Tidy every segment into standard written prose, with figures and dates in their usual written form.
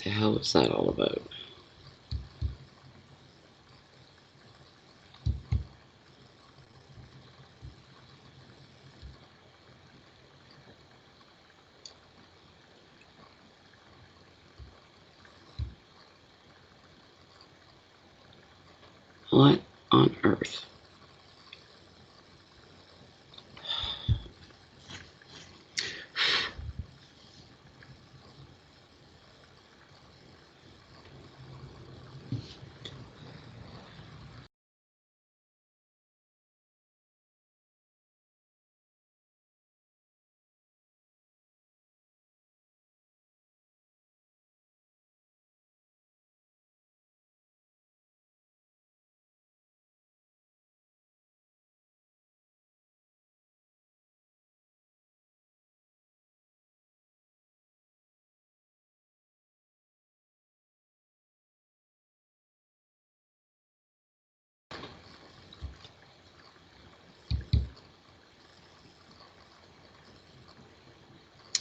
The hell is that all about? What on earth?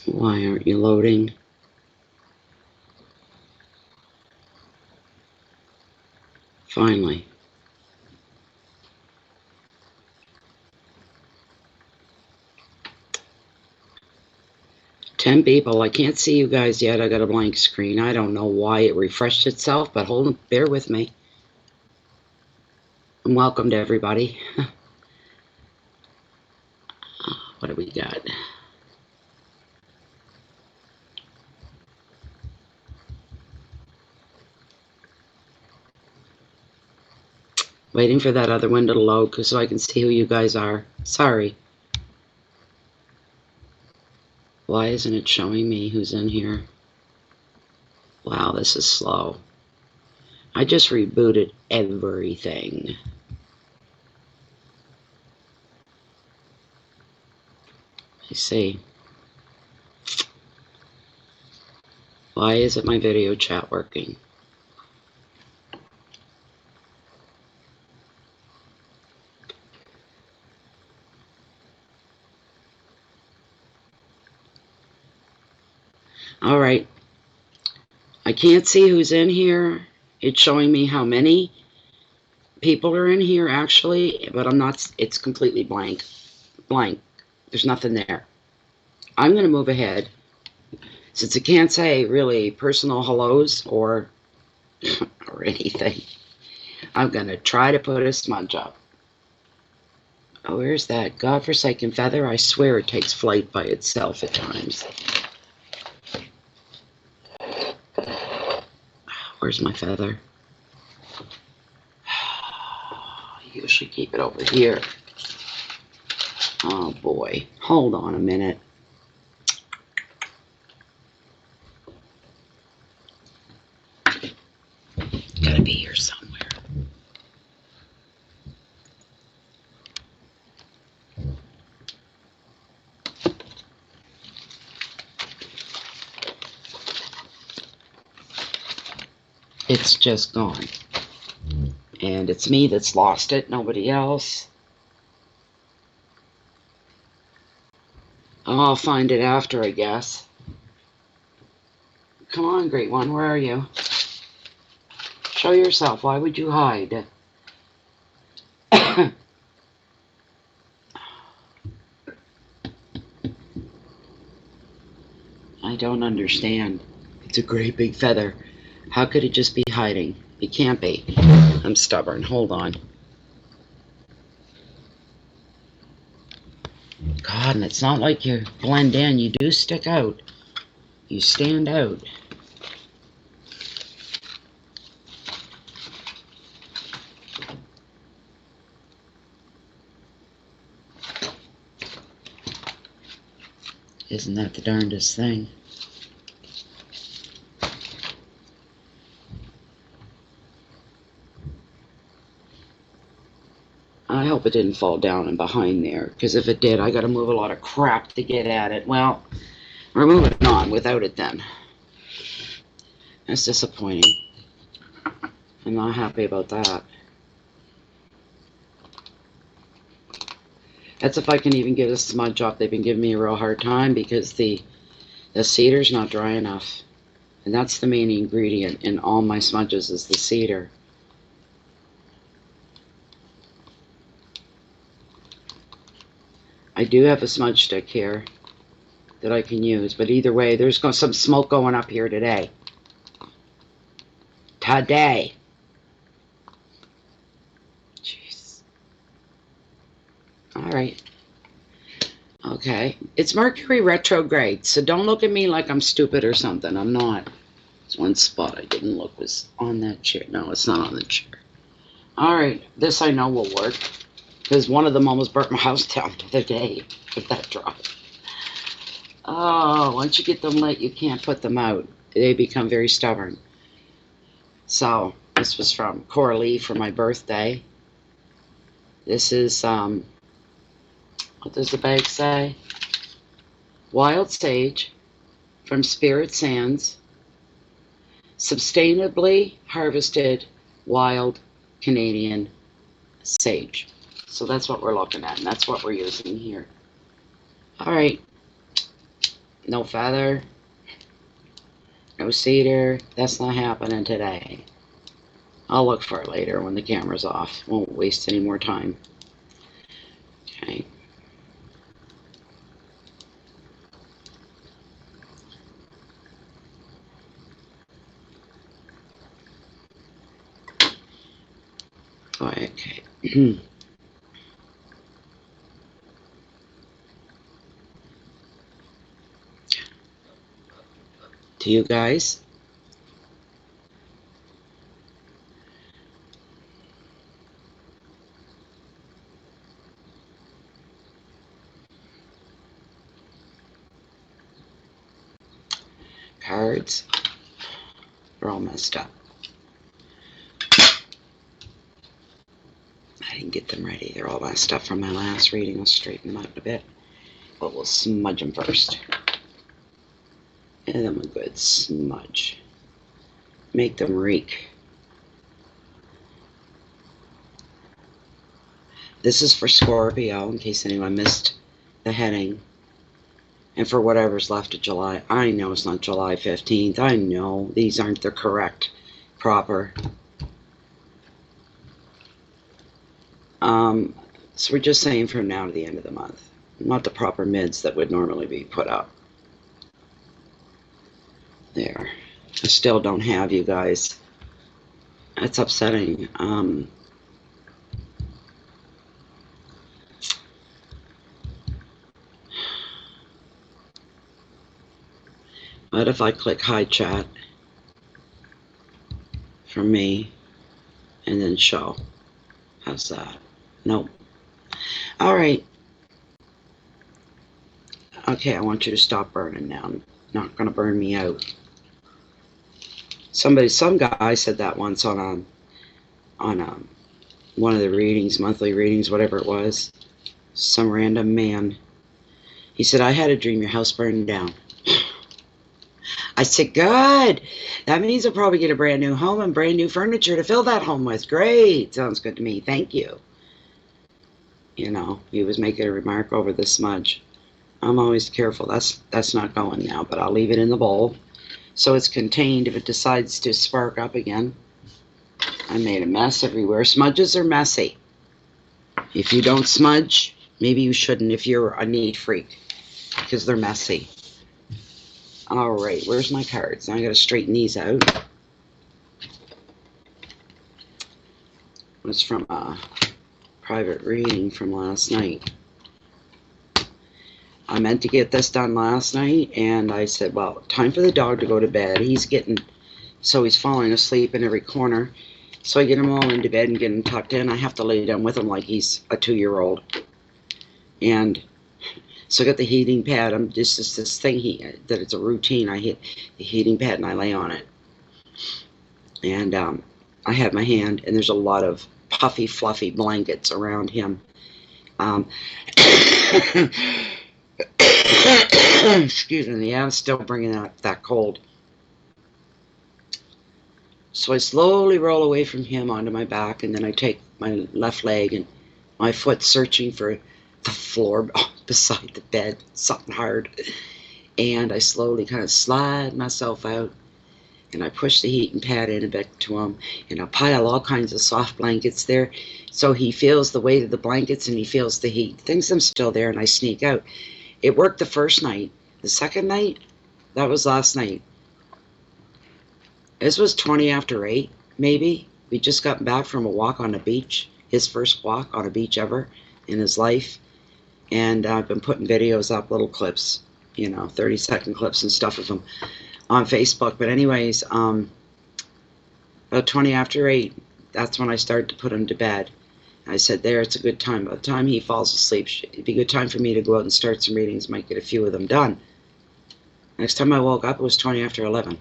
Why aren't you loading? Finally. Ten people. I can't see you guys yet. I got a blank screen. I don't know why it refreshed itself, but hold on, bear with me. And welcome to everybody. What do we got? Waiting for that other window to load so I can see who you guys are. Sorry. Why isn't it showing me who's in here? Wow, this is slow. I just rebooted everything. I see. Why isn't my video chat working? All right. I can't see who's in here. It's showing me how many people are in here actually, but I'm not, it's completely blank. Blank. There's nothing there. I'm going to move ahead. Since it can't say really personal hellos or anything, I'm going to try to put a smudge up. Oh, where's that godforsaken feather? I swear it takes flight by itself at times. Where's my feather? I usually keep it over here. Oh boy, hold on a minute. Gotta be here somewhere. It's just gone. And it's me that's lost it, nobody else. I'll find it after, I guess. Come on, Great One, where are you? Show yourself. Why would you hide? I don't understand. It's a great big feather. How could it just be hiding? It can't be. I'm stubborn. Hold on. God, and it's not like you blend in. You do stick out. You stand out. Isn't that the darndest thing? I hope it didn't fall down and behind there, because if it did, I gotta move a lot of crap to get at it. Well, we're moving on without it then. That's disappointing. I'm not happy about that. That's if I can even get a smudge off. They've been giving me a real hard time because the cedar's not dry enough. And that's the main ingredient in all my smudges is the cedar. I do have a smudge stick here that I can use, but either way, there's some smoke going up here today. Today. Jeez. Alright. Okay. It's Mercury retrograde, so don't look at me like I'm stupid or something. I'm not. There's one spot I didn't look was on that chair. No, it's not on the chair. Alright. This I know will work. Because one of them almost burnt my house down the other day with that drop. Oh, once you get them lit, you can't put them out. They become very stubborn. So, this was from Coralie for my birthday. This is, what does the bag say? Wild Sage from Spirit Sands. Sustainably harvested wild Canadian sage. So that's what we're looking at, and that's what we're using here. Alright. No feather. No cedar. That's not happening today. I'll look for it later when the camera's off. Won't waste any more time. Okay. Okay. To you guys. Cards. They're all messed up. I didn't get them ready. They're all messed up from my last reading. I'll straighten them out a bit. But we'll smudge them first. Give them a good smudge. Make them reek. This is for Scorpio, in case anyone missed the heading. And for whatever's left of July. I know it's not July 15th. I know these aren't the correct, proper. So we're just saying from now to the end of the month. Not the proper mids that would normally be put up. There. I still don't have you guys. That's upsetting. What if I click hide chat for me and then show? How's that? Nope. Alright. Okay, I want you to stop burning now. I'm not going to burn me out. Some guy said that once on one of the readings, monthly readings, whatever it was. Some random man. He said, I had a dream your house burned down. I said, good. That means I'll probably get a brand new home and brand new furniture to fill that home with. Great. Sounds good to me. Thank you. You know, he was making a remark over the smudge. I'm always careful. That's not going now, but I'll leave it in the bowl. So it's contained if it decides to spark up again. I made a mess everywhere. Smudges are messy. If you don't smudge, maybe you shouldn't if you're a neat freak, because they're messy. Alright, where's my cards? Now I gotta straighten these out. It's from a private reading from last night. I meant to get this done last night, and I said, well, time for the dog to go to bed. He's falling asleep in every corner. So I get him all into bed and get him tucked in. I have to lay down with him like he's a 2-year-old. And so I got the heating pad. I'm just this thing that it's a routine. I hit the heating pad and I lay on it. And I have my hand, and there's a lot of puffy, fluffy blankets around him. Excuse me, I'm still bringing out that cold. So I slowly roll away from him onto my back, and then I take my left leg and my foot searching for the floor beside the bed, something hard. And I slowly kind of slide myself out and I push the heating pad in a bit to him, and I pile all kinds of soft blankets there, so he feels the weight of the blankets and he feels the heat. Thinks I'm still there, and I sneak out. It worked the first night. The second night, that was last night. This was 20 after 8, maybe. We just got back from a walk on the beach, his first walk on a beach ever in his life, and I've been putting videos up, little clips, 30-second clips and stuff of him on Facebook. But anyways, about 20 after 8, that's when I started to put him to bed. I said, there, it's a good time. By the time he falls asleep, it'd be a good time for me to go out and start some readings. Might get a few of them done. Next time I woke up, it was 20 after 11.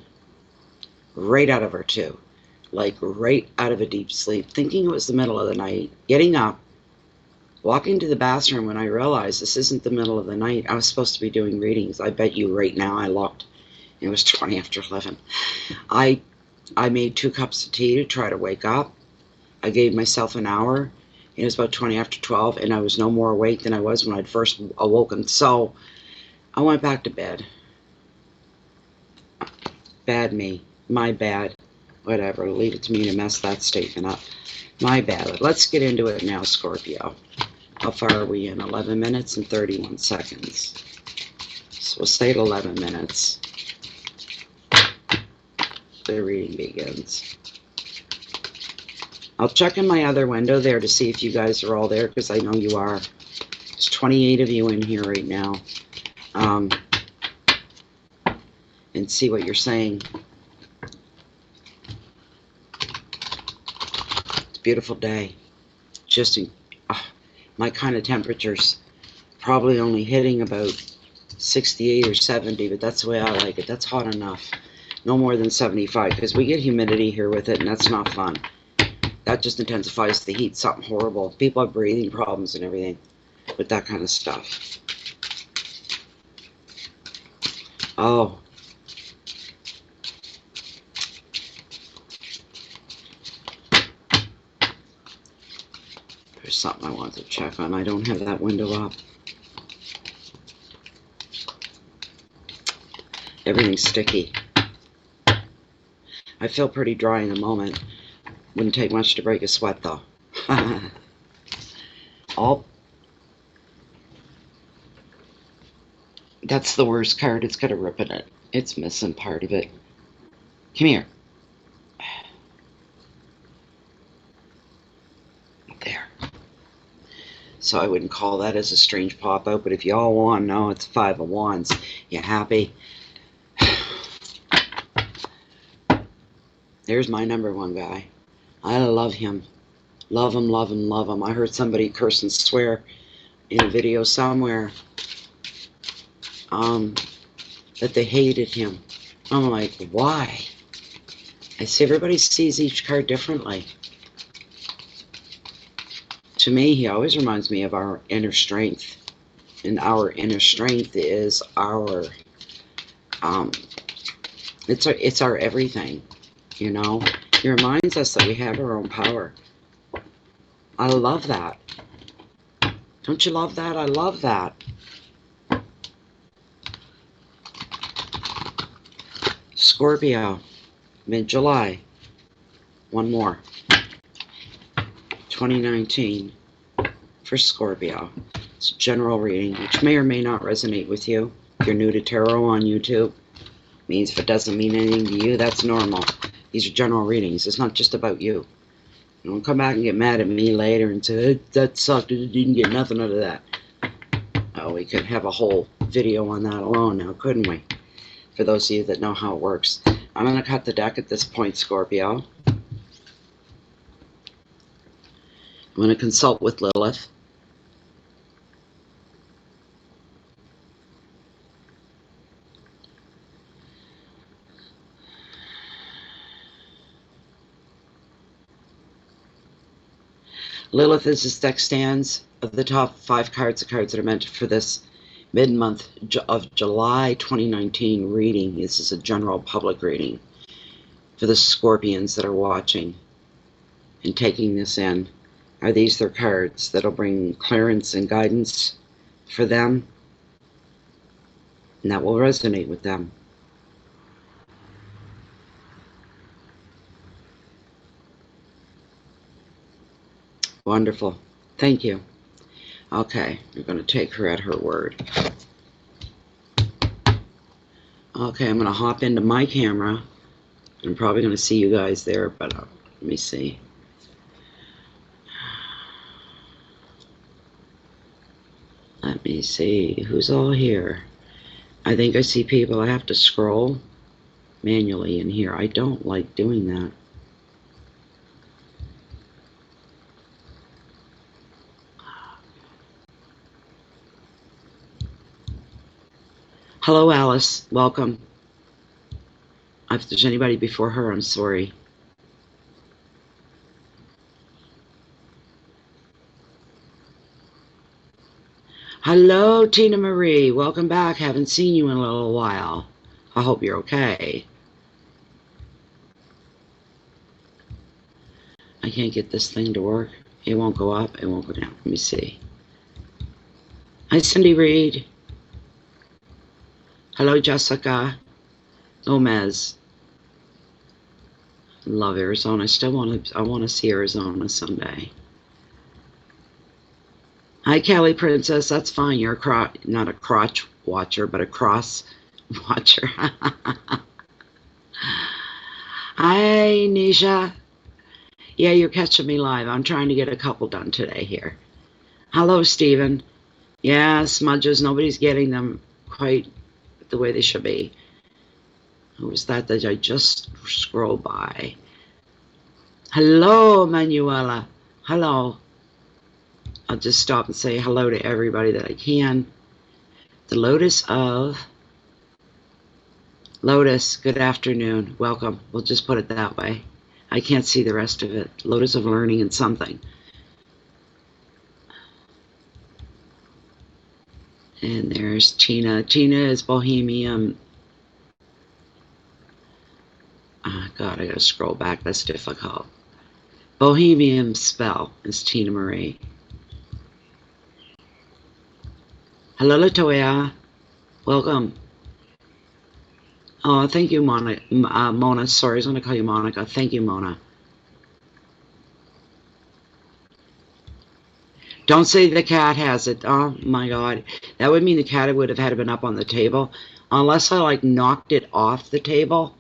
Right out of her, too. Like, right out of a deep sleep. Thinking it was the middle of the night. Getting up. Walking to the bathroom when I realized this isn't the middle of the night. I was supposed to be doing readings. I bet you right now I looked. It was 20 after 11. I made 2 cups of tea to try to wake up. I gave myself an hour. It was about 20 after 12, and I was no more awake than I was when I'd first awoken. So I went back to bed. Bad me. My bad. Whatever. Leave it to me to mess that statement up. My bad. Let's get into it now, Scorpio. How far are we in? 11 minutes and 31 seconds. So we'll stay at 11 minutes. The reading begins. I'll check in my other window there to see if you guys are all there, because I know you are. There's 28 of you in here right now. And see what you're saying. It's a beautiful day. Just my kind of temperatures. Probably only hitting about 68 or 70, but that's the way I like it. That's hot enough. No more than 75, because we get humidity here with it, and that's not fun. That just intensifies the heat, something horrible. People have breathing problems and everything with that kind of stuff. Oh. There's something I want to check on. I don't have that window up. Everything's sticky. I feel pretty dry in the moment. Wouldn't take much to break a sweat, though. Oh. That's the worst card. It's got a rip in it. It's missing part of it. Come here. There. So I wouldn't call that as a strange pop-out, but if you all want to know, it's 5 of Wands. You happy? There's my number 1 guy. I love him. Love him, love him, love him. I heard somebody curse and swear in a video somewhere that they hated him. I'm like, why? I say everybody sees each card differently. To me, he always reminds me of our inner strength. And our inner strength is our, it's our everything, you know? It reminds us that we have our own power. I love that. Don't you love that? I love that. Scorpio, mid-July. One more. 2019 for Scorpio. It's a general reading, which may or may not resonate with you. If you're new to tarot on YouTube, means if it doesn't mean anything to you, that's normal. These are general readings. It's not just about you. Don't come back and get mad at me later and say, that sucked. I didn't get nothing out of that. Oh, we could have a whole video on that alone now, couldn't we? For those of you that know how it works. I'm going to cut the deck at this point, Scorpio. I'm going to consult with Lilith. Lilith, as this deck stands, of the top 5 cards, the cards that are meant for this mid-month of July 2019 reading. This is a general public reading for the Scorpions that are watching and taking this in. Are these their cards that'll bring clearance and guidance for them? And that will resonate with them. Wonderful. Thank you. Okay, we're going to take her at her word. Okay, I'm going to hop into my camera. I'm probably going to see you guys there, but let me see. Let me see who's all here. I think I see people. I have to scroll manually in here. I don't like doing that. Hello, Alice. Welcome. If there's anybody before her, I'm sorry. Hello, Tina Marie. Welcome back. Haven't seen you in a little while. I hope you're okay. I can't get this thing to work. It won't go up. It won't go down. Let me see. Hi, Cindy Reed. Hello, Jessica Gomez. Love Arizona. I want to see Arizona someday. Hi, Kelly Princess. That's fine. You're not a crotch watcher, but a cross watcher. Hi, Nisha. Yeah, you're catching me live. I'm trying to get a couple done today here. Hello, Stephen. Yeah, smudges. Nobody's getting them quite the way they should be. Who was that I just scrolled by? Hello, Manuela. Hello. I'll just stop and say hello to everybody that I can. The Lotus of Lotus, good afternoon. Welcome. We'll just put it that way. I can't see the rest of it. Lotus of Learning and something. And there's Tina. Tina is Bohemian. Oh, God, I gotta scroll back. That's difficult. Bohemian Spell is Tina Marie. Hello, Latoya. Welcome. Oh, thank you, Mona. Mona, sorry, I was going to call you Monica. Thank you, Mona. Don't say the cat has it. Oh, my God. That would mean the cat would have had been up on the table. Unless I, like, knocked it off the table.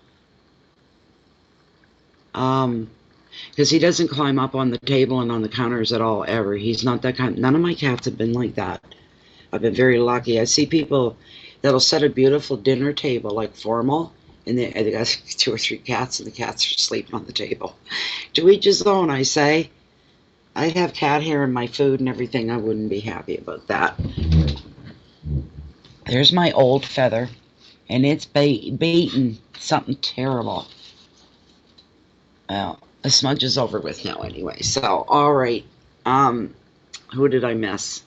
Because he doesn't climb up on the table and on the counters at all, ever. He's not that kind. None of my cats have been like that. I've been very lucky. I see people that'll set a beautiful dinner table, like formal, and they got 2 or 3 cats, and the cats are sleeping on the table. To each his own, I say. I'd have cat hair in my food and everything. I wouldn't be happy about that. There's my old feather, and it's beaten something terrible. Well, the smudge is over with now anyway. So, all right. Who did I miss?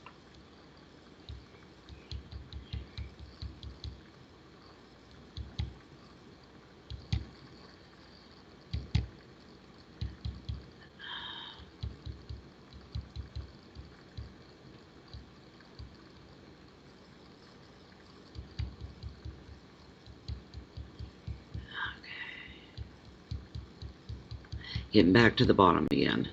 Getting back to the bottom again.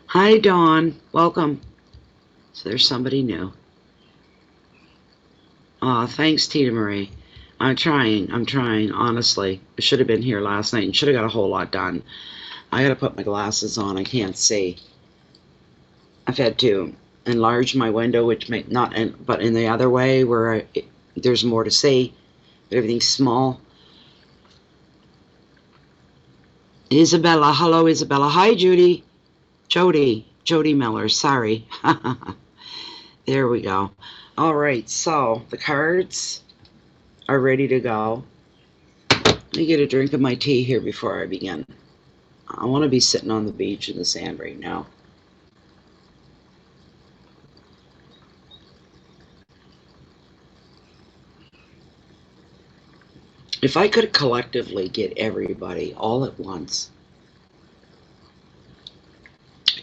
Hi, Dawn. Welcome. So there's somebody new. Aw, thanks, Tina Marie. I'm trying, honestly. I should have been here last night and should have got a whole lot done. I gotta put my glasses on. I can't see. I've had to enlarge my window, which may not, but in the other way where there's more to see. But everything's small. Isabella. Hello, Isabella. Hi, Judy. Jody Miller. Sorry. There we go. All right, so the cards are ready to go. Let me get a drink of my tea here before I begin. I want to be sitting on the beach in the sand right now. If I could collectively get everybody all at once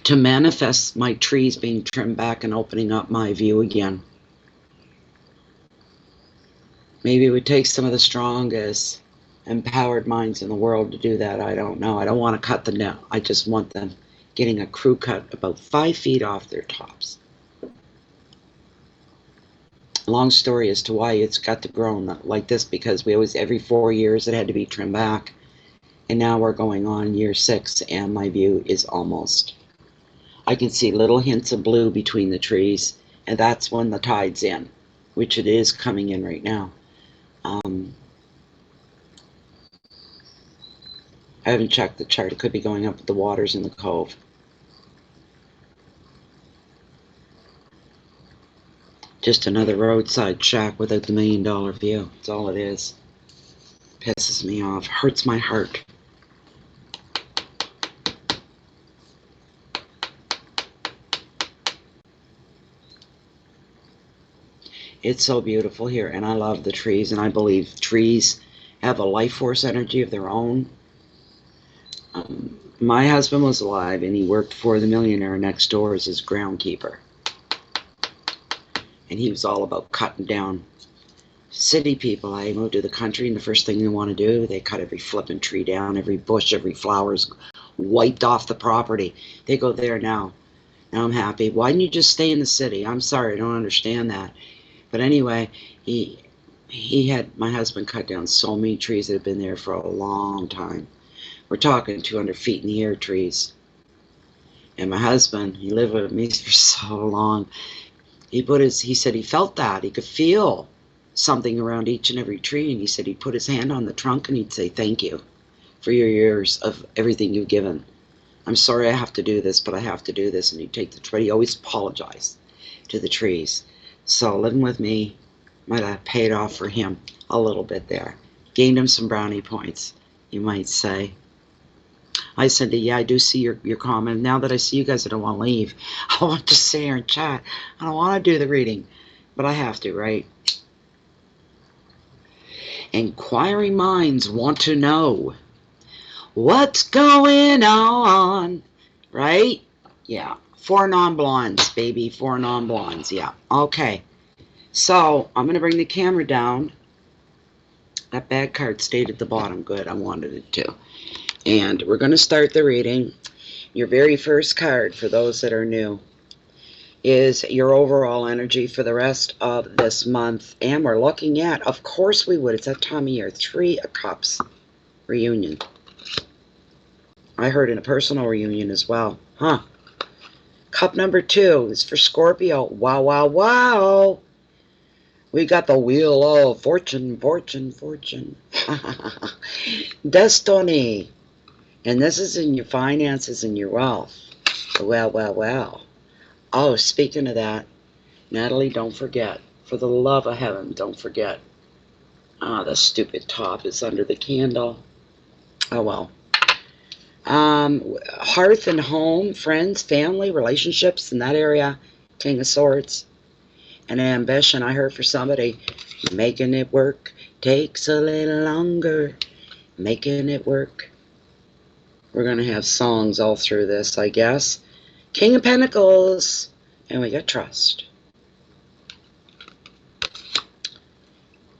to manifest my trees being trimmed back and opening up my view again, maybe it would take some of the strongest empowered minds in the world to do that. I don't know. I don't want to cut them down. I just want them getting a crew cut about 5 feet off their tops. Long story as to why it's got to grow like this, because we always, every 4 years it had to be trimmed back. And now we're going on year 6, and my view is almost. I can see little hints of blue between the trees, and that's when the tide's in, which it is coming in right now. I haven't checked the chart. It could be going up with the waters in the cove. Just another roadside shack without the $1 million view. That's all it is. Pisses me off. Hurts my heart. It's so beautiful here, and I love the trees, and I believe trees have a life force energy of their own. My husband was alive, and he worked for the millionaire next door as his groundkeeper. And he was all about cutting down city people. I moved to the country, and the first thing they want to do, they cut every flipping tree down, every bush, every flower's wiped off the property. They go there now. Now I'm happy. Why didn't you just stay in the city? I'm sorry, I don't understand that. But anyway, he had my husband cut down so many trees that have been there for a long time. We're talking 200 feet in the air trees. And my husband, he lived with me for so long. He said he felt that. He could feel something around each and every tree. And he said he'd put his hand on the trunk and he'd say, thank you for your years of everything you've given. I'm sorry I have to do this, but I have to do this. And he'd take the tree. He always apologized to the trees. So living with me might have paid off for him a little bit there. Gained him some brownie points, you might say. I said, yeah, I do see your comment. Now that I see you guys, I don't want to leave. I want to sit here and chat. I don't want to do the reading, but I have to, right? Inquiring minds want to know what's going on, right? Yeah, 4 non-blondes, baby, 4 non-blondes, yeah. Okay, so I'm going to bring the camera down. That bad card stayed at the bottom. Good, I wanted it to. And we're going to start the reading. Your very first card, for those that are new, is your overall energy for the rest of this month. And we're looking at, of course we would, it's that time of year, 3 of Cups reunion. I heard in a personal reunion as well. Huh. Cup number 2 is for Scorpio. Wow, wow, wow. We got the Wheel of Fortune, Fortune, Fortune. Destiny. And this is in your finances and your wealth. Well, well, well. Oh, speaking of that, Natalie, don't forget. For the love of heaven, don't forget. Ah, the stupid top is under the candle. Oh, well. Hearth and home, friends, family, relationships in that area. King of Swords. And ambition, I heard for somebody. Making it work takes a little longer. Making it work. We're going to have songs all through this, I guess. King of Pentacles. And we got trust.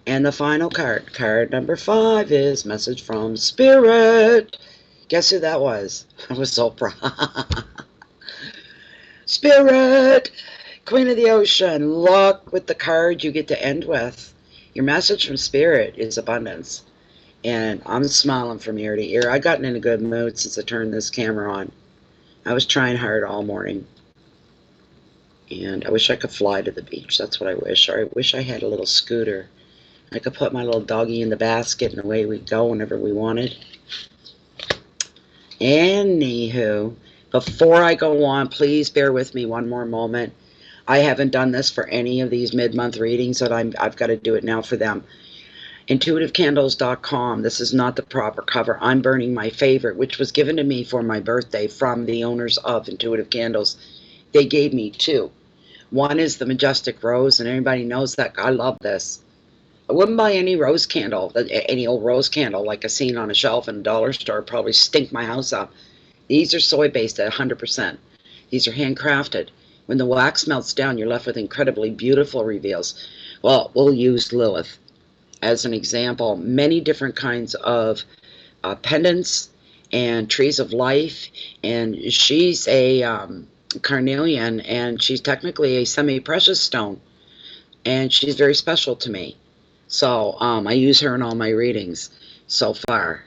And the final card. Card number 5 is Message from Spirit. Guess who that was? It was Oprah. Spirit. Queen of the Ocean. Luck with the card you get to end with. Your message from Spirit is abundance. And I'm smiling from ear to ear. I've gotten in a good mood since I turned this camera on. I was trying hard all morning. And I wish I could fly to the beach. That's what I wish. Or I wish I had a little scooter. I could put my little doggy in the basket and away we'd go whenever we wanted. Anywho, before I go on, please bear with me one more moment. I haven't done this for any of these mid-month readings, but I've got to do it now for them. IntuitiveCandles.com. This is not the proper cover. I'm burning my favorite, which was given to me for my birthday from the owners of Intuitive Candles. They gave me 2. One is the Majestic Rose, and everybody knows that. I love this. I wouldn't buy any rose candle, any old rose candle like I seen on a shelf in a dollar store. Probably stink my house up. These are soy-based at 100%. These are handcrafted. When the wax melts down, you're left with incredibly beautiful reveals. Well, we'll use Lilith. as an example, many different kinds of pendants and trees of life. And she's a carnelian, and she's technically a semi-precious stone. And she's very special to me. So I use her in all my readings so far.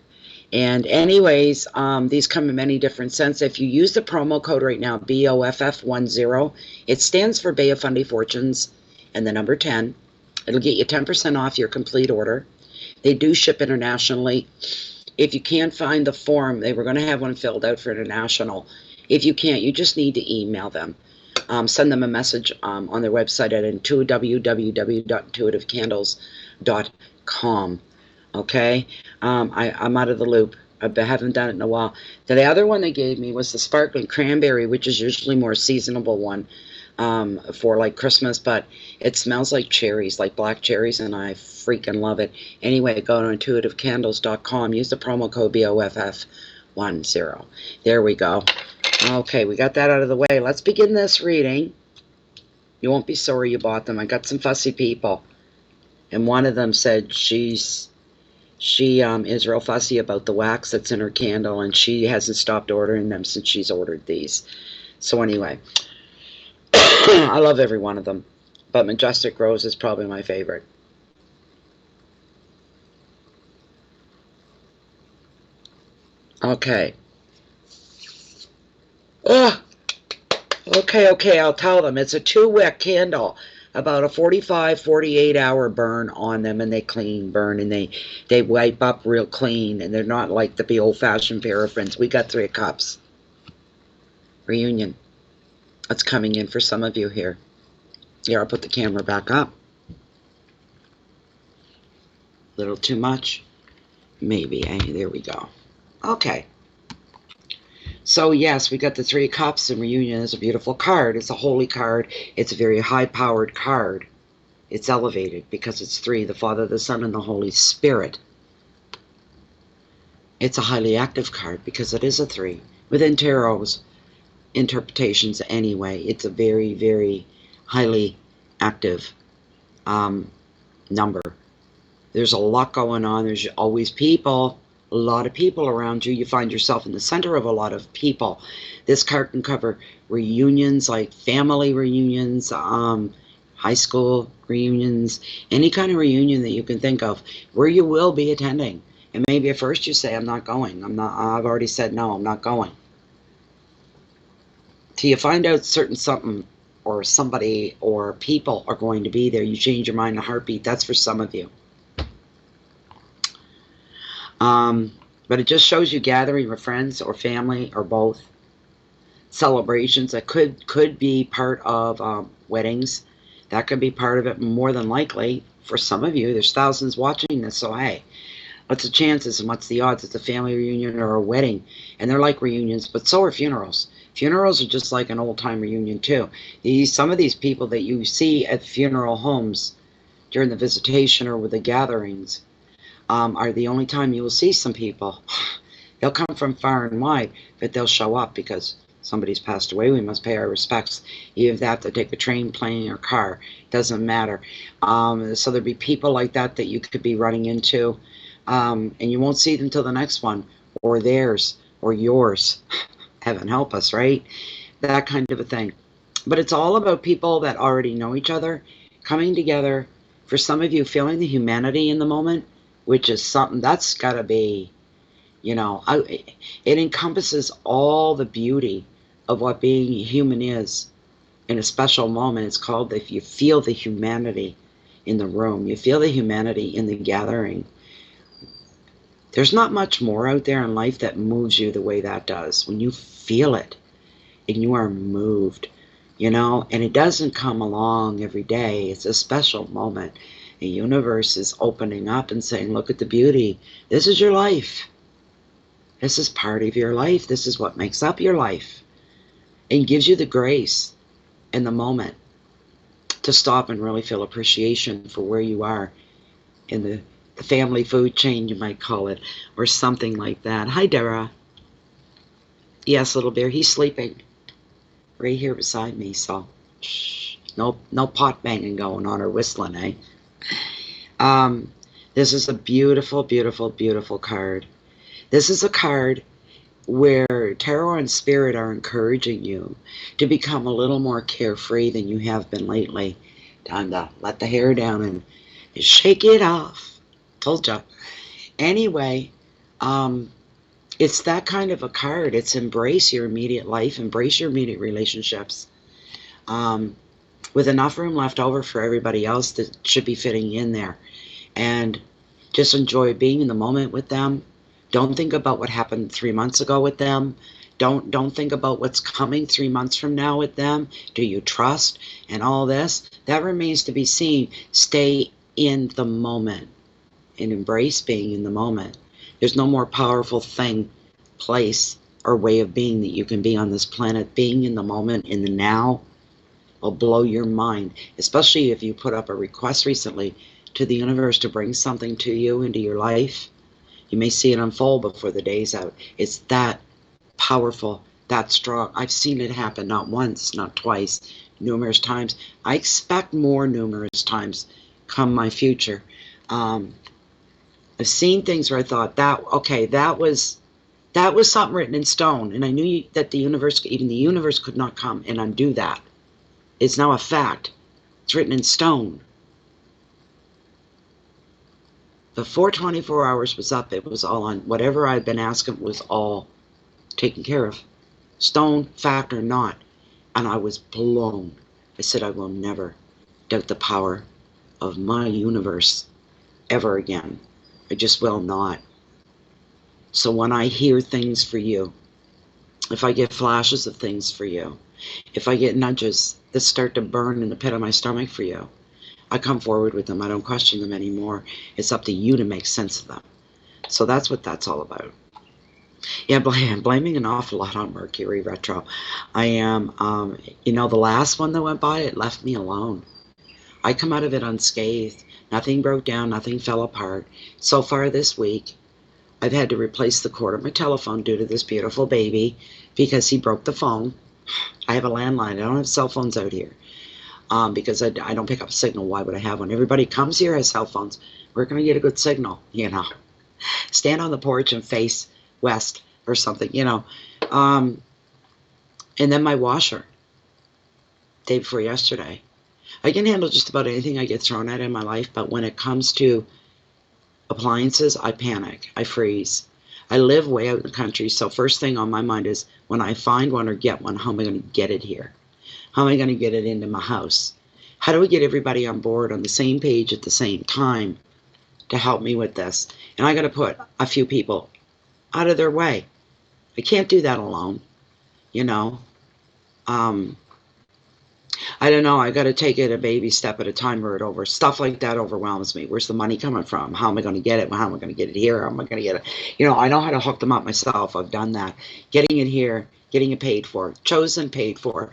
And anyways, these come in many different scents. If you use the promo code right now, BOFF10, it stands for Bay of Fundy Fortunes and the number 10. It'll get you 10% off your complete order. They do ship internationally. If you can't find the form, they were going to have one filled out for international. If you can't, you just need to email them. Send them a message on their website at www.intuitivecandles.com. Okay? I'm out of the loop. I haven't done it in a while. The other one they gave me was the sparkling cranberry, which is usually more seasonable one for like Christmas, but it smells like cherries, like black cherries, and I freaking love it. Anyway, go to intuitivecandles.com. Use the promo code BOFF10. There we go. Okay, we got that out of the way. Let's begin this reading. You won't be sorry you bought them. I got some fussy people, and one of them said she is real fussy about the wax that's in her candle, and she hasn't stopped ordering them since she's ordered these. So anyway, I love every one of them, but Majestic Rose is probably my favorite. Okay. Ugh. Okay, I'll tell them. It's a 2-wick candle, about a 48 hour burn on them, and they burn, and they wipe up real clean, and they're not like the old-fashioned paraffins. We got 3 cups. Reunion. That's coming in for some of you here. Here, I'll put the camera back up. A little too much? Maybe, eh? There we go. Okay. So yes, we got the 3 cups, and Reunion is a beautiful card. It's a holy card. It's a very high-powered card. It's elevated because it's 3, the Father, the Son, and the Holy Spirit. It's a highly active card because it is a 3. Within Tarot's interpretations anyway, it's a very, very highly active number. There's a lot going on. There's always people. A lot of people around you. You find yourself in the center of a lot of people. This card can cover reunions, like family reunions, high school reunions, any kind of reunion that you can think of, where you will be attending. And maybe at first you say, I'm not going. I've already said no, I'm not going. Till you find out something or somebody or people are going to be there, you change your mind in a heartbeat. That's for some of you. But it just shows you gathering with friends or family or both. Celebrations that could be part of weddings. That could be part of it more than likely. For some of you, there's thousands watching this, so hey, what's the chances and what's the odds it's a family reunion or a wedding? And they're like reunions, but so are funerals. Funerals are just like an old-time reunion too. Some of these people that you see at funeral homes during the visitation or with the gatherings are the only time you will see some people. They'll come from far and wide, but they'll show up because somebody's passed away. We must pay our respects. You have to take a train, plane, or car. Doesn't matter. So there'll be people like that you could be running into, and you won't see them till the next one, or theirs, or yours. Heaven help us, right? That kind of a thing. But it's all about people that already know each other, coming together. For some of you, feeling the humanity in the moment, which is something that's got to be, it encompasses all the beauty of what being human is in a special moment. It's called, if you feel the humanity in the room, you feel the humanity in the gathering. There's not much more out there in life that moves you the way that does. When you feel it and you are moved, and it doesn't come along every day. It's a special moment. The universe is opening up and saying, look at the beauty. This is your life. This is part of your life. This is what makes up your life. And gives you the grace in the moment to stop and really feel appreciation for where you are in the family food chain, you might call it, or something like that. Hi, Dara. Yes, little bear. He's sleeping right here beside me, so shh, no pot banging going on or whistling, eh? This is a beautiful, beautiful, beautiful card. This is a card where Tarot and Spirit are encouraging you to become a little more carefree than you have been lately. Time to let the hair down and shake it off. Told ya. Anyway, it's that kind of a card. It's embrace your immediate life, embrace your immediate relationships. With enough room left over for everybody else that should be fitting in there. And just enjoy being in the moment with them. Don't think about what happened 3 months ago with them. Don't think about what's coming 3 months from now with them. Do you trust? And all this, that remains to be seen. Stay in the moment and embrace being in the moment. There's no more powerful thing, place, or way of being that you can be on this planet. Being in the moment, in the now, will blow your mind, especially if you put up a request recently to the universe to bring something to you into your life. You may see it unfold before the day's out. It's that powerful, that strong. I've seen it happen not once, not twice, numerous times. I expect more numerous times come my future. I've seen things where I thought that, okay, that was something written in stone, and I knew that the universe, even the universe, could not come and undo that. It's now a fact. It's written in stone. Before 24 hours was up, it was all on. Whatever I'd been asking was all taken care of. Stone, fact or not. And I was blown. I said, I will never doubt the power of my universe ever again. I just will not. So when I hear things for you, if I get flashes of things for you, if I get nudges that start to burn in the pit of my stomach for you, I come forward with them. I don't question them anymore. It's up to you to make sense of them. So that's what that's all about. Yeah, I'm blaming an awful lot on Mercury retro. I am, the last one that went by, it left me alone. I come out of it unscathed. Nothing broke down. Nothing fell apart. So far this week, I've had to replace the cord of my telephone due to this beautiful baby because he broke the phone. I have a landline. I don't have cell phones out here because I don't pick up a signal. Why would I have one? Everybody comes here has cell phones. Where can I get a good signal? Stand on the porch and face west or something, And then my washer, day before yesterday. I can handle just about anything I get thrown at in my life, but when it comes to appliances, I panic. I freeze. I live way out in the country, so first thing on my mind is when I find one or get one, how am I going to get it here? How am I going to get it into my house? How do we get everybody on board on the same page at the same time to help me with this? And I got to put a few people out of their way. I can't do that alone, I don't know. I got to take it a baby step at a time or it over. Stuff like that overwhelms me. Where's the money coming from? How am I going to get it? How am I going to get it here? How am I going to get it? I know how to hook them up myself. I've done that. Getting it here, getting it paid for, chosen, paid for,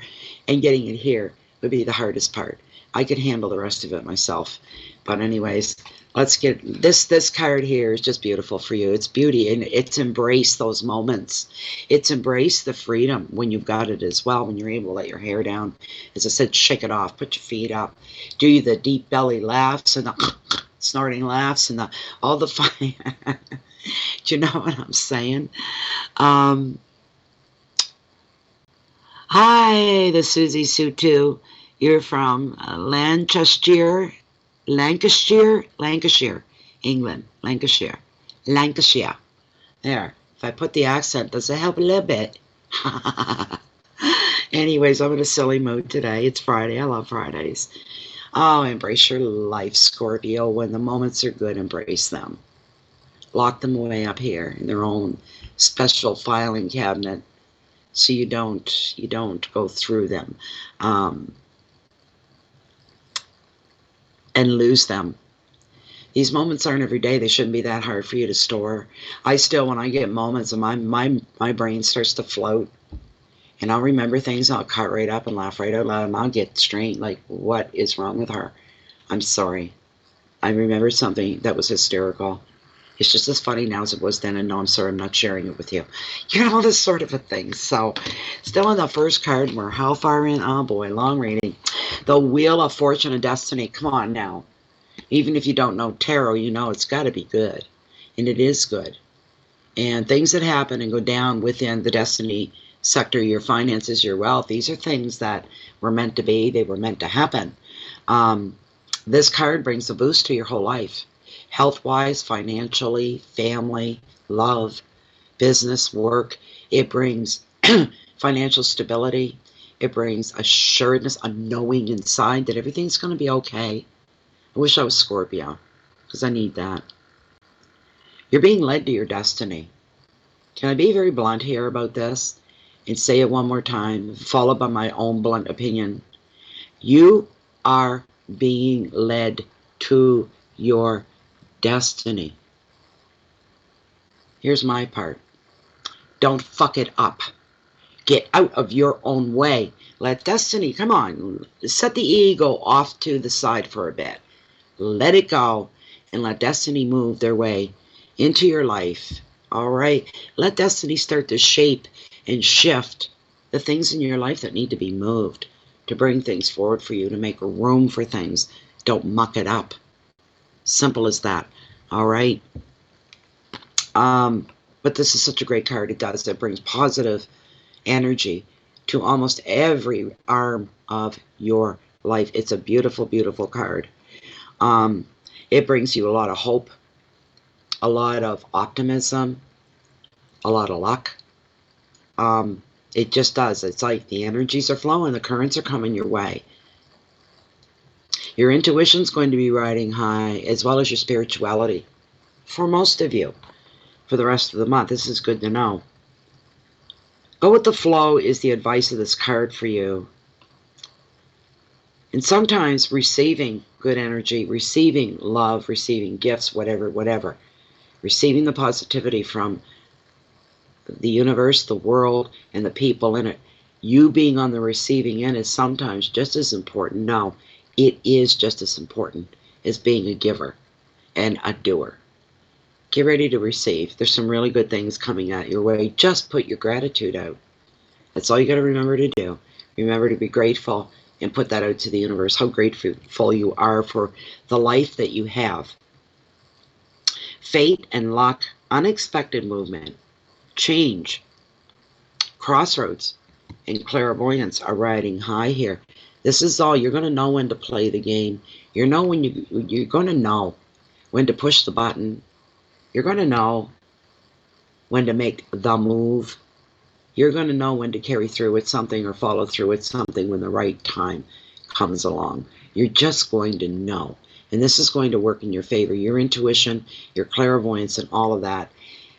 and getting it here would be the hardest part. I could handle the rest of it myself. But anyways, let's get this card here is just beautiful for you. It's beauty, and it's embrace those moments. It's embrace the freedom when you've got it as well, when you're able to let your hair down. As I said, shake it off, put your feet up, do the deep belly laughs and the snorting laughs and all the fun. Do you know what I'm saying? Hi, this is Susie Sue too. You're from Lancashire, England, Lancashire. There. If I put the accent, does it help a little bit? Anyways, I'm in a silly mood today. It's Friday. I love Fridays. Oh, embrace your life, Scorpio. When the moments are good, embrace them. Lock them away up here in their own special filing cabinet so you don't go through them. And lose them. These moments aren't every day. They shouldn't be that hard for you to store. I still, when I get moments, and my brain starts to float, and I'll remember things, and I'll cut right up and laugh right out loud, and I'll get straight, like, what is wrong with her? I'm sorry. I remembered something that was hysterical. It's just as funny now as it was then, and no, I'm sorry, I'm not sharing it with you. This sort of a thing. So, still on the first card, we're how far in? Oh boy, long reading. The Wheel of Fortune and Destiny. Come on now. Even if you don't know tarot, you know it's got to be good. And it is good. And things that happen and go down within the destiny sector, your finances, your wealth, these are things that were meant to be. They were meant to happen. This card brings a boost to your whole life. Health-wise, financially, family, love, business, work. It brings financial stability. It brings assuredness, a knowing inside that everything's going to be okay. I wish I was Scorpio, because I need that. You're being led to your destiny. Can I be very blunt here about this and say it one more time, followed by my own blunt opinion? You are being led to your destiny. Here's my part. Don't fuck it up. Get out of your own way. Let destiny, come on, set the ego off to the side for a bit. Let it go and let destiny move their way into your life. All right? Let destiny start to shape and shift the things in your life that need to be moved, to bring things forward for you, to make room for things. Don't muck it up. Simple as that. All right? But this is such a great card. It does. It brings positive energy to almost every arm of your life. It's a beautiful, beautiful card. It brings you a lot of hope, a lot of optimism, a lot of luck. It just does. It's like the energies are flowing, the currents are coming your way. Your intuition's going to be riding high, as well as your spirituality. For most of you, for the rest of the month, this is good to know. Go with the flow is the advice of this card for you. And sometimes receiving good energy, receiving love, receiving gifts, whatever, receiving the positivity from the universe, the world, and the people in it, you being on the receiving end is sometimes just as important. No, it is just as important as being a giver and a doer. Get ready to receive. There's some really good things coming at your way. Just put your gratitude out. That's all you got to remember to do. Remember to be grateful and put that out to the universe, how grateful you are for the life that you have. Fate and luck, unexpected movement, change, crossroads, and clairvoyance are riding high here. This is all. You're going to know when to play the game. You're going to know when to push the button. You're going to know when to make the move. You're going to know when to carry through with something or follow through with something when the right time comes along. You're just going to know. And this is going to work in your favor. Your intuition, your clairvoyance, and all of that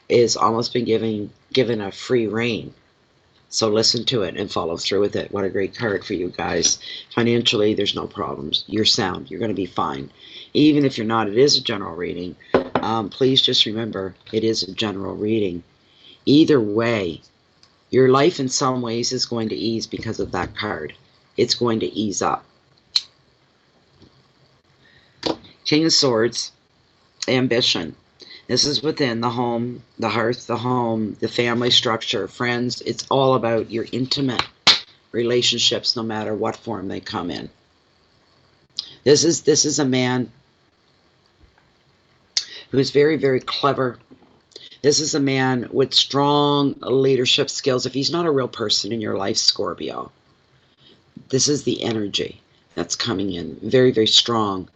is almost been given a free rein. So listen to it and follow through with it. What a great card for you guys. Financially, there's no problems. You're sound. You're going to be fine. Even if you're not, it is a general reading. Please just remember, it is a general reading. Either way, your life in some ways is going to ease because of that card. It's going to ease up. King of Swords, ambition. This is within the home, the hearth, the home, the family structure, friends. It's all about your intimate relationships, no matter what form they come in. This is a man who's very, very clever. This is a man with strong leadership skills. If he's not a real person in your life, Scorpio, this is the energy that's coming in. Very, very strong.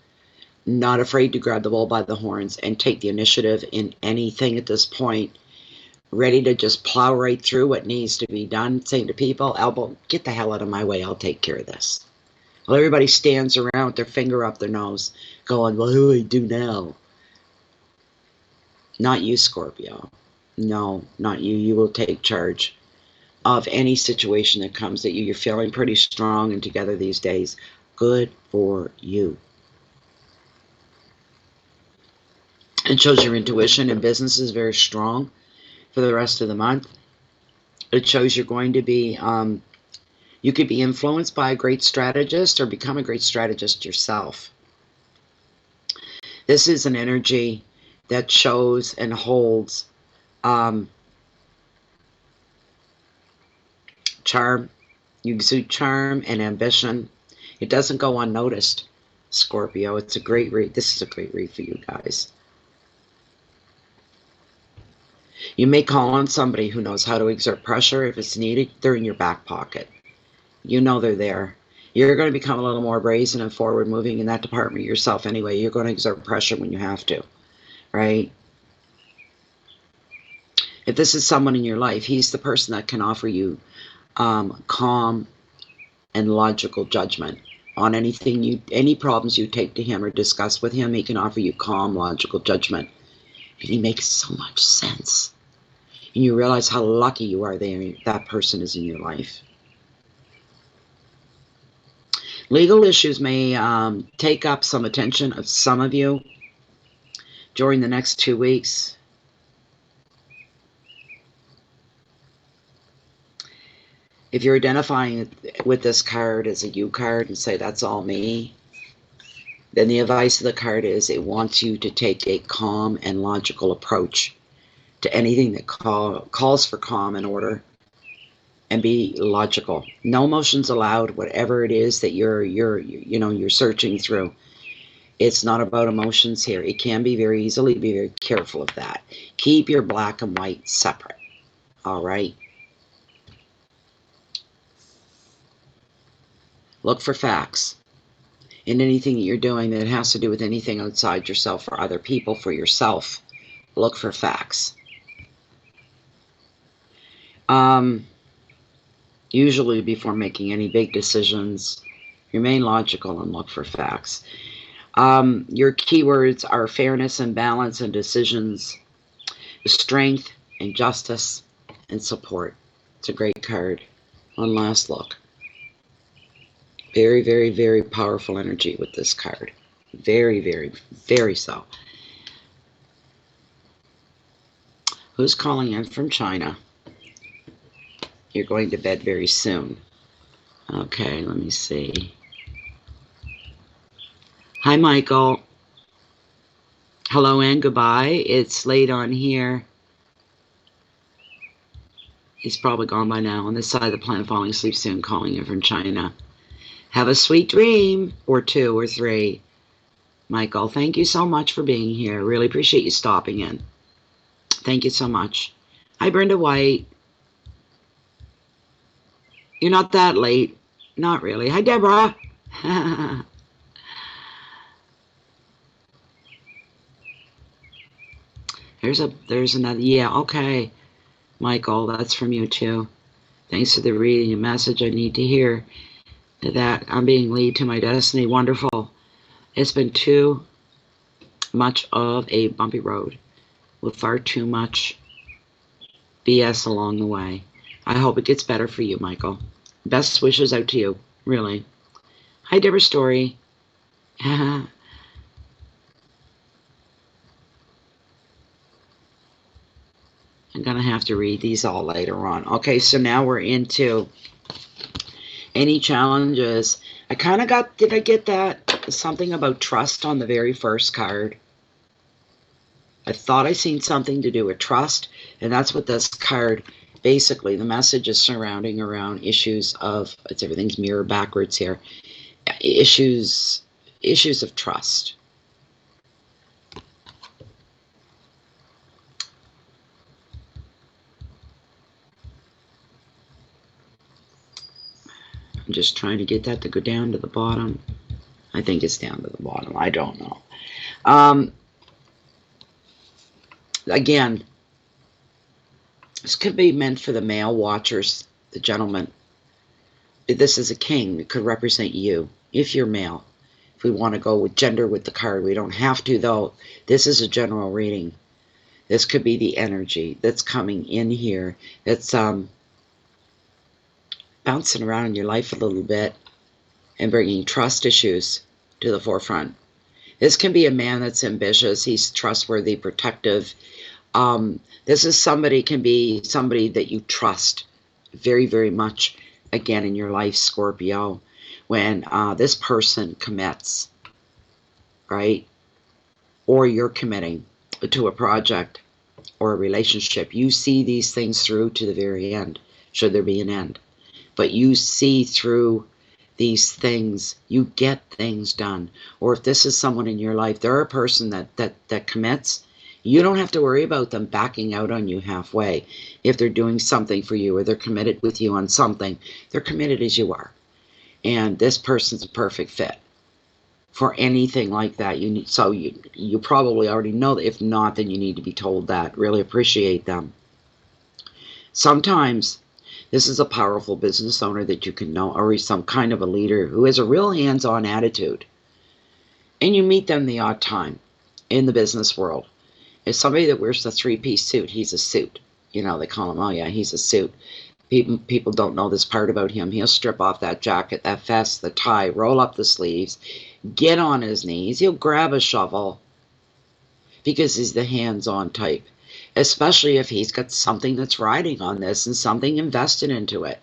Not afraid to grab the bull by the horns and take the initiative in anything at this point. Ready to just plow right through what needs to be done. Saying to people, elbow, get the hell out of my way. I'll take care of this. Well, everybody stands around with their finger up their nose going, well, who do I do now? Not you, Scorpio. No, not you. You will take charge of any situation that comes at you. You're feeling pretty strong and together these days. Good for you. It shows your intuition and business is very strong for the rest of the month. It shows you're going to be, you could be influenced by a great strategist or become a great strategist yourself. This is an energy that shows and holds charm. You exude charm and ambition. It doesn't go unnoticed. Scorpio. It's a great read. This is a great read for you guys. You may call on somebody who knows how to exert pressure if it's needed. They're in your back pocket. You know they're there. You're going to become a little more brazen and forward moving in that department yourself anyway. You're going to exert pressure when you have to, right? If this is someone in your life, he's the person that can offer you calm and logical judgment on any problems you take to him or discuss with him. He can offer you calm, logical judgment. And he makes so much sense. And you realize how lucky you are that person is in your life. Legal issues may take up some attention of some of you during the next 2 weeks. If you're identifying with this card as a you card and say, that's all me, then the advice of the card is it wants you to take a calm and logical approach to anything that calls for calm and order, and be logical. No emotions allowed, whatever it is that you're searching through. It's not about emotions here. It can be very easily. Be very careful of that. Keep your black and white separate. All right. Look for facts in anything that you're doing that has to do with anything outside yourself or other people. For yourself, look for facts. Usually before making any big decisions, remain logical and look for facts. Your keywords are fairness and balance and decisions, strength and justice and support. It's a great card. One last look. Very, very, very powerful energy with this card. Very, very, very so. Who's calling in from China? You're going to bed very soon. Okay, let me see. Hi, Michael. Hello and goodbye. It's late on here. He's probably gone by now. On this side of the planet, falling asleep soon, calling in from China. Have a sweet dream, or 2 or 3. Michael, thank you so much for being here. Really appreciate you stopping in. Thank you so much. Hi, Brenda White. You're not that late. Not really. Hi, Deborah. There's another. Yeah, okay. Michael, that's from you too. Thanks for the reading. A message I need to hear. That I'm being led to my destiny. Wonderful. It's been too much of a bumpy road with far too much BS along the way. I hope it gets better for you, Michael. Best wishes out to you, really. Hi, Deborah Story. I'm going to have to read these all later on. Okay, so now we're into any challenges. I kind of got, did I get that? Something about trust on the very first card. I thought I seen something to do with trust, and that's what this card, basically, the message is surrounding around issues of, everything's mirror backwards here, issues of trust. I'm just trying to get that to go down to the bottom. I think it's down to the bottom. I don't know. Again, this could be meant for the male watchers, the gentleman. This is a king. It could represent you, if you're male. If we want to go with gender with the card, we don't have to, though. This is a general reading. This could be the energy that's coming in here. That's bouncing around in your life a little bit and bringing trust issues to the forefront. This can be a man that's ambitious. He's trustworthy, protective. This is can be somebody that you trust very, very much, again, in your life, Scorpio. When this person commits, right? Or you're committing to a project or a relationship. You see these things through to the very end, should there be an end. But you see through these things, you get things done. Or if this is someone in your life, they're a person that commits, you don't have to worry about them backing out on you halfway. If they're doing something for you or they're committed with you on something, they're committed as you are. And this person's a perfect fit for anything like that. You probably already know that. If not, then you need to be told that. Really appreciate them. Sometimes this is a powerful business owner that you can know, or some kind of a leader who has a real hands-on attitude. And you meet them the odd time in the business world. It's somebody that wears the three-piece suit. He's a suit. You know, they call him, oh yeah, he's a suit. People don't know this part about him. He'll strip off that jacket, that vest, the tie, roll up the sleeves, get on his knees. He'll grab a shovel because he's the hands-on type, especially if he's got something that's riding on this and something invested into it.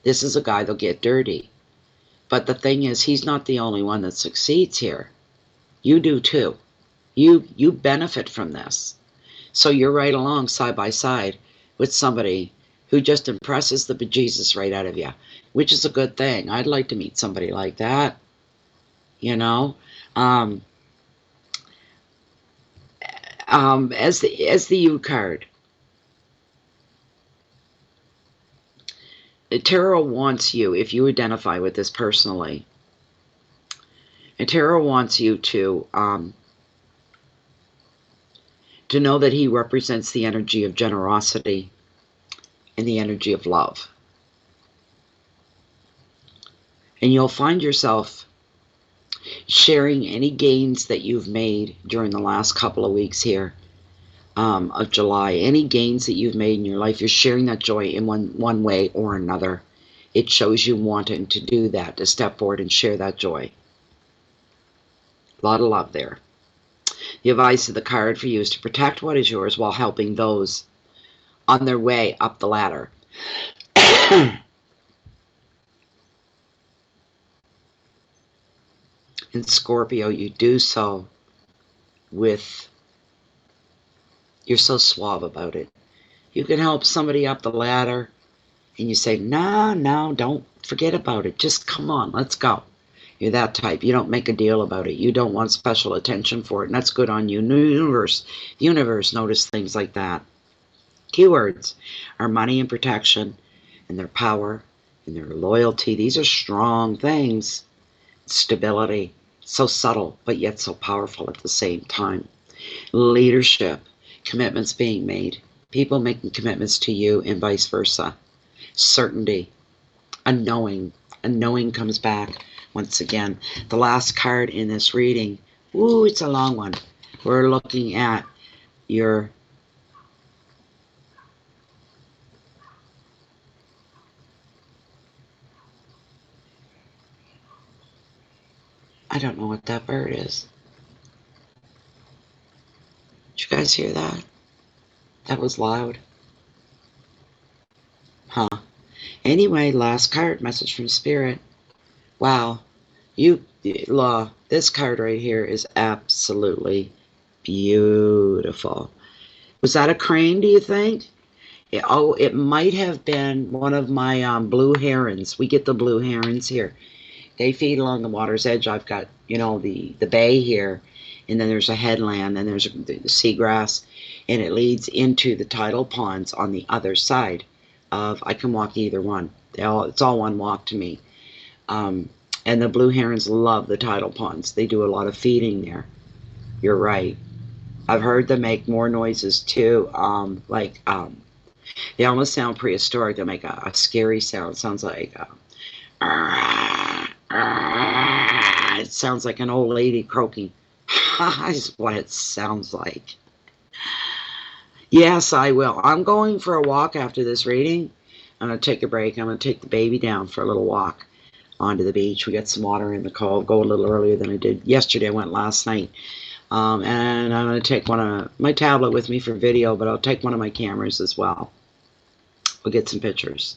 This is a guy that'll get dirty. But the thing is, he's not the only one that succeeds here. You do too. You benefit from this. So you're right along side by side with somebody who just impresses the bejesus right out of you, which is a good thing. I'd like to meet somebody like that, you know. As the U card, Tarot wants you, if you identify with this personally, and Tarot wants you to know that he represents the energy of generosity and the energy of love. And you'll find yourself sharing any gains that you've made during the last couple of weeks here of July. Any gains that you've made in your life, you're sharing that joy in one way or another. It shows you wanting to do that, to step forward and share that joy. A lot of love there. The advice of the card for you is to protect what is yours while helping those on their way up the ladder. In Scorpio, you do so with, you're so suave about it. You can help somebody up the ladder and you say, no, don't forget about it. Just come on, let's go. You're that type. You don't make a deal about it. You don't want special attention for it, and that's good on you. The universe notice things like that. Keywords are money and protection, and their power, and their loyalty. These are strong things. Stability, so subtle, but yet so powerful at the same time. Leadership, commitments being made. People making commitments to you and vice versa. Certainty, a knowing comes back. Once again, the last card in this reading, ooh, it's a long one. We're looking at your I don't know what that bird is. Did you guys hear that? That was loud. Huh. Anyway, last card, message from Spirit. Wow. This card right here is absolutely beautiful. Was that a crane, do you think? It might have been one of my blue herons. We get the blue herons here. They feed along the water's edge. I've got, the bay here, and then there's a headland, and there's the seagrass, and it leads into the tidal ponds on the other side of, I can walk either one. It's all one walk to me. And the blue herons love the tidal ponds. They do a lot of feeding there. You're right. I've heard them make more noises too. They almost sound prehistoric. They make a scary sound. It sounds like it sounds like an old lady croaking. Is what it sounds like. Yes, I will. I'm going for a walk after this reading. I'm going to take a break. I'm going to take the baby down for a little walk onto the beach. We got some water in the cove. Go a little earlier than I did yesterday. I went last night. And I'm going to take one of my tablet with me for video, but I'll take one of my cameras as well. We'll get some pictures.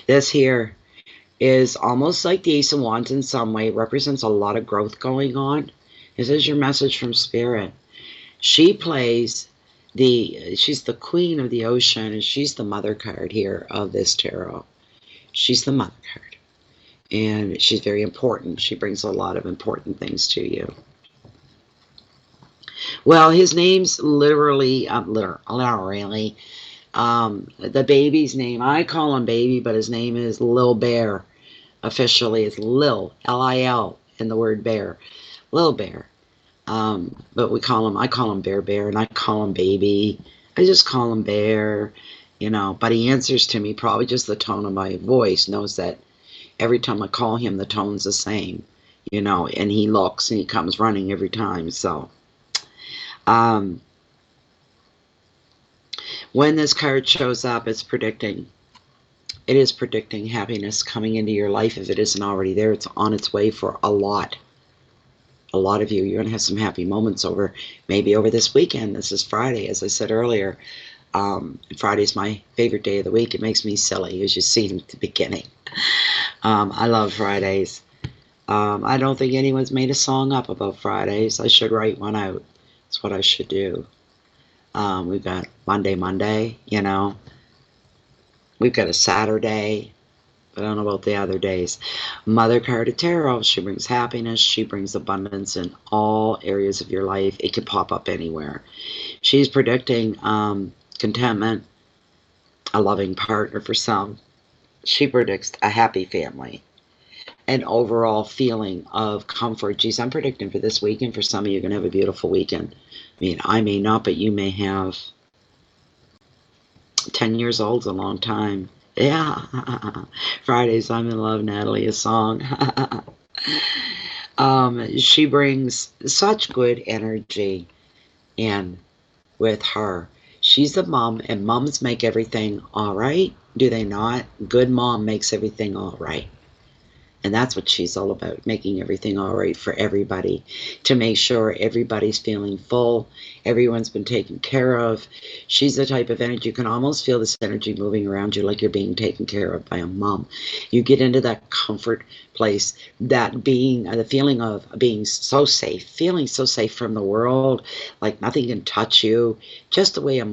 This here is almost like the Ace of Wands in some way. It represents a lot of growth going on. This is your message from Spirit. She plays she's the queen of the ocean, and she's the mother card here of this tarot. She's the mother card. and she's very important. She brings a lot of important things to you. Well, his name's literally, literally, the baby's name, I call him baby, but his name is Lil Bear. Officially, it's Lil, L-I-L, in the word bear, Lil Bear. But I call him Bear Bear, and I call him baby. I just call him Bear, but he answers to me, probably just the tone of my voice, knows that every time I call him, the tone's the same, and he looks and he comes running every time. So, when this card shows up, it is predicting happiness coming into your life. If it isn't already there, it's on its way for a lot of you. You're going to have some happy moments maybe over this weekend. This is Friday, as I said earlier. Friday's my favorite day of the week. It makes me silly, as you see at the beginning. I love Fridays. I don't think anyone's made a song up about Fridays. I should write one out. That's what I should do. We've got Monday, We've got a Saturday. I don't know about the other days. Mother card of tarot. She brings happiness. She brings abundance in all areas of your life. It could pop up anywhere. She's predicting contentment, a loving partner for some. She predicts a happy family, an overall feeling of comfort. Geez, I'm predicting for this weekend, for some of you, you're going to have a beautiful weekend. I mean, I may not, but you may have. 10 years old's a long time. Yeah. Fridays, I'm in love, Natalie, a song. She brings such good energy in with her. She's the mom, and moms make everything all right. Do they not? Good mom makes everything all right. And that's what she's all about, making everything all right for everybody, to make sure everybody's feeling full, everyone's been taken care of. She's the type of energy, you can almost feel this energy moving around you like you're being taken care of by a mom. You get into that comfort place, that being, the feeling of being so safe, feeling so safe from the world, like nothing can touch you, just the way a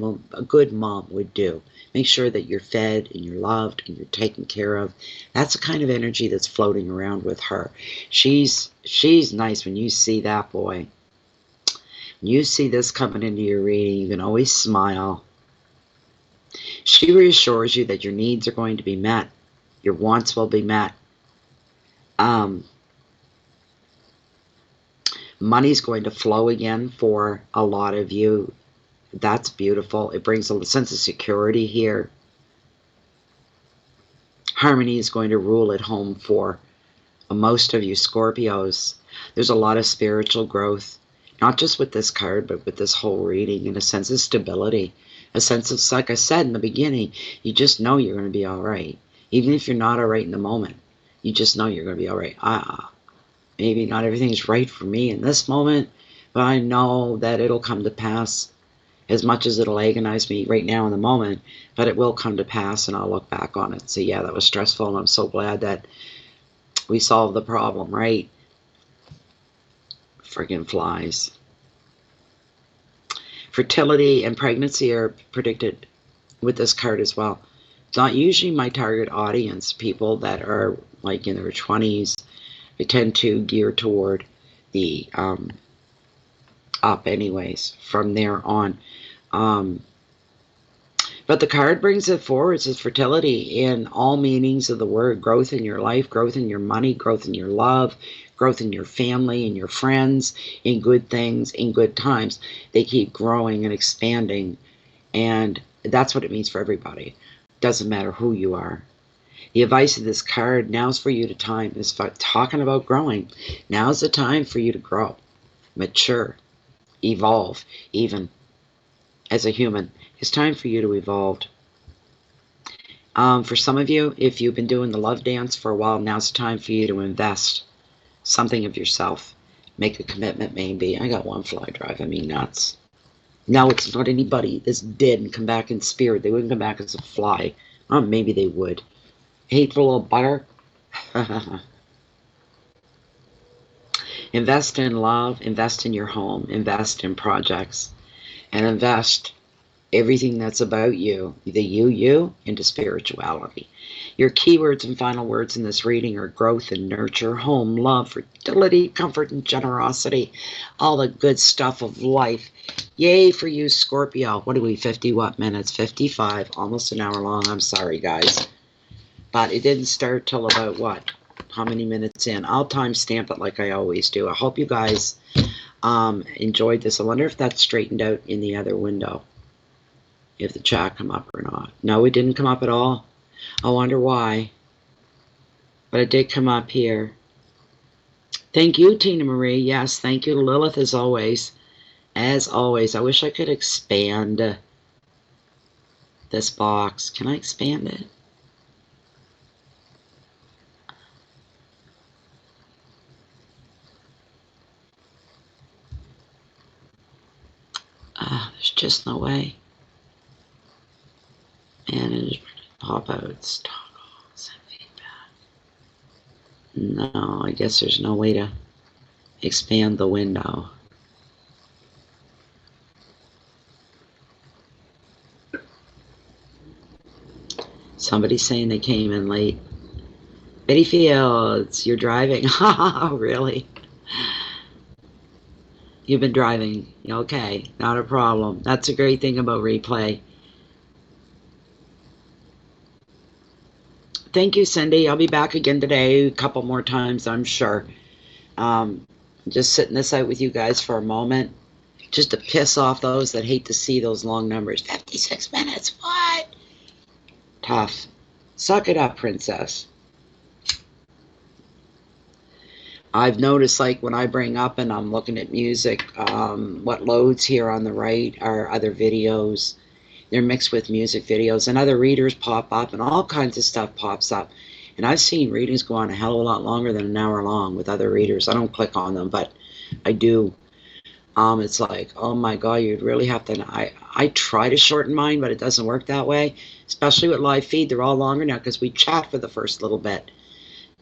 good mom would do. Make sure that you're fed and you're loved and you're taken care of. That's the kind of energy that's floating around with her. She's nice. When you see that, boy, when you see this coming into your reading, you can always smile. She reassures you that your needs are going to be met. Your wants will be met. Money's going to flow again for a lot of you. That's beautiful. It brings a sense of security here. Harmony is going to rule at home for most of you Scorpios. There's a lot of spiritual growth, not just with this card, but with this whole reading, and a sense of stability, a sense of, like I said in the beginning, you just know you're going to be all right. Even if you're not all right in the moment, you just know you're going to be all right. Maybe not everything's right for me in this moment, but I know that it'll come to pass. As much as it'll agonize me right now in the moment, but it will come to pass, and I'll look back on it. So yeah, that was stressful, and I'm so glad that we solved the problem, right? Friggin' flies. Fertility and pregnancy are predicted with this card as well. It's not usually my target audience, people that are like in their 20s. They tend to gear toward the up anyways from there on. But the card brings it forward. It says fertility in all meanings of the word. Growth in your life, growth in your money, growth in your love, growth in your family and your friends, in good things, in good times. They keep growing and expanding, and that's what it means for everybody. Doesn't matter who you are. The advice of this card, now's for you to time, is talking about growing. Now's the time for you to grow, mature, evolve, even as a human. It's time for you to evolve. For some of you, if you've been doing the love dance for a while, now's the time for you to invest something of yourself. Make a commitment, maybe. I got one fly driving me nuts. No, it's not anybody that's dead and come back in spirit. They wouldn't come back as a fly. Oh, maybe they would. Hateful little butter. Invest in love. Invest in your home. Invest in projects. And invest everything that's about you, the you, into spirituality. Your keywords and final words in this reading are growth and nurture, home, love, fertility, comfort, and generosity. All the good stuff of life. Yay for you, Scorpio. What are we, 50 what minutes? 55, almost an hour long. I'm sorry, guys. But it didn't start till about what? How many minutes in? I'll timestamp it like I always do. I hope you guys enjoyed this. I wonder if that's straightened out in the other window. If the chat come up or not. No, it didn't come up at all. I wonder why. But it did come up here. Thank you, Tina Marie. Yes, thank you, Lilith, as always. As always. I wish I could expand this box. Can I expand it? There's just no way. And it just pop out. Send feedback. No, I guess there's no way to expand the window. Somebody's saying they came in late. Betty Fields, you're driving. Really? You've been driving. Okay, not a problem. That's a great thing about replay. Thank you, Cindy. I'll be back again today a couple more times, I'm sure. Just sitting this out with you guys for a moment, just to piss off those that hate to see those long numbers. 56 minutes, what? Tough. Suck it up, princess. I've noticed, like, when I bring up and I'm looking at music, what loads here on the right are other videos. They're mixed with music videos, and other readers pop up, and all kinds of stuff pops up. And I've seen readings go on a hell of a lot longer than an hour long with other readers. I don't click on them, but I do. It's like, oh my God, you'd really have to. I try to shorten mine, but it doesn't work that way. Especially with live feed, they're all longer now because we chat for the first little bit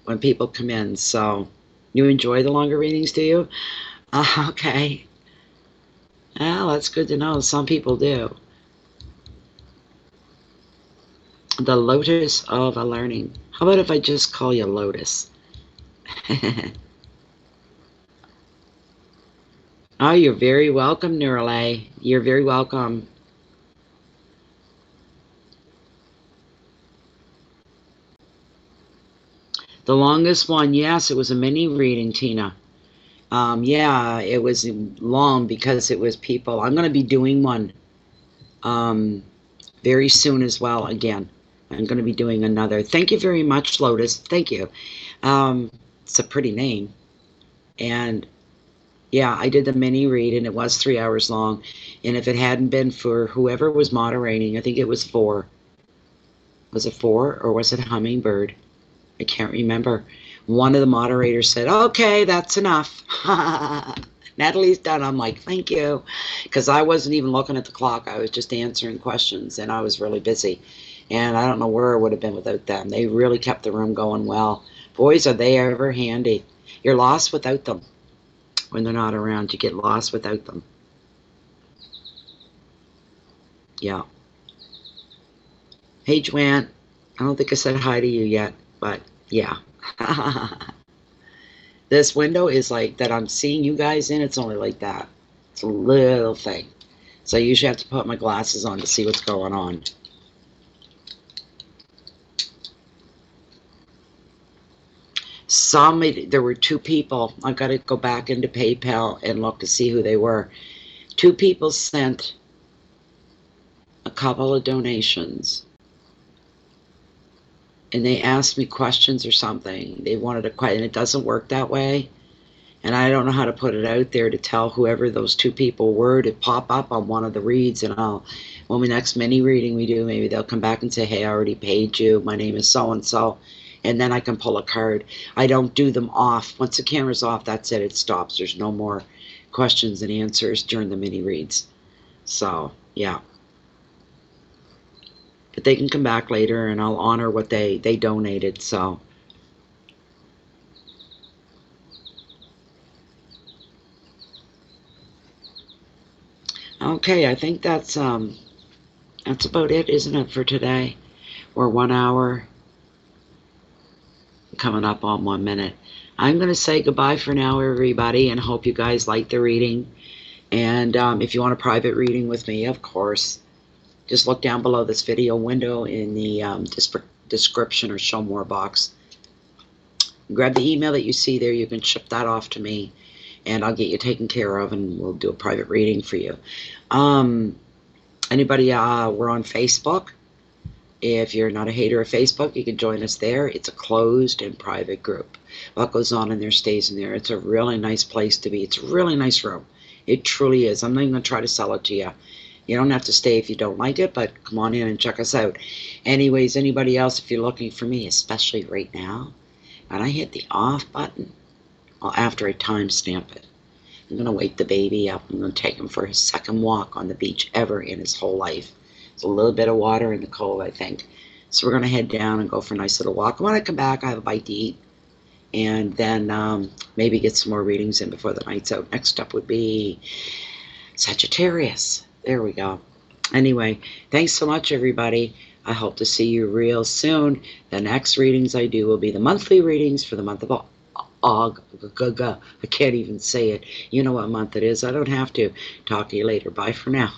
when people come in. So, you enjoy the longer readings, do you? Okay. Well, that's good to know. Some people do. The Lotus of a Learning. How about if I just call you Lotus? Oh, you're very welcome, Neuralay. You're very welcome. The longest one, yes, it was a mini reading, Tina. Yeah, it was long because it was people. I'm going to be doing one very soon as well again. I'm going to be doing another. Thank you very much, Lotus. Thank you. It's a pretty name. And yeah, I did the mini read, and it was 3 hours long. And if it hadn't been for whoever was moderating, I think it was 4. Was it 4 or was it Hummingbird? I can't remember. One of the moderators said, okay, that's enough. Natalie's done. I'm like, thank you. Because I wasn't even looking at the clock. I was just answering questions, and I was really busy. And I don't know where I would have been without them. They really kept the room going well. Boys, are they ever handy. You're lost without them. When they're not around, you get lost without them. Yeah. Hey, Joanne. I don't think I said hi to you yet, but yeah. This window is like that I'm seeing you guys in. It's only like that. It's a little thing. So I usually have to put my glasses on to see what's going on. There were 2 people. I've got to go back into PayPal and look to see who they were. 2 people sent a couple of donations. And they asked me questions or something. They wanted a question, and it doesn't work that way. And I don't know how to put it out there to tell whoever those 2 people were to pop up on one of the reads. And when the next mini reading we do, maybe they'll come back and say, hey, I already paid you. My name is so-and-so. And then I can pull a card. I don't do them off. Once the camera's off, that's it. It stops. There's no more questions and answers during the mini reads. So, yeah. But they can come back later, and I'll honor what they donated, so. Okay, I think that's That's about it, isn't it, for today? We're 1 hour coming up on 1 minute. I'm going to say goodbye for now, everybody, and hope you guys like the reading. And if you want a private reading with me, of course, just look down below this video window in the description or show more box. Grab the email that you see there. You can ship that off to me, and I'll get you taken care of, and we'll do a private reading for you. Anybody, we're on Facebook. If you're not a hater of Facebook, you can join us there. It's a closed and private group. What goes on in there stays in there. It's a really nice place to be. It's a really nice room. It truly is. I'm not even going to try to sell it to you. You don't have to stay if you don't like it, but come on in and check us out. Anyways, anybody else, if you're looking for me, especially right now, and I hit the off button, well, after I timestamp it, I'm going to wake the baby up. I'm going to take him for his second walk on the beach ever in his whole life. It's a little bit of water in the cold, I think. So we're going to head down and go for a nice little walk. When I come back, I have a bite to eat. And then maybe get some more readings in before the night's out. Next up would be Sagittarius. There we go. Anyway, thanks so much, everybody. I hope to see you real soon. The next readings I do will be the monthly readings for the month of August. I can't even say it. You know what month it is. I don't have to. Talk to you later. Bye for now.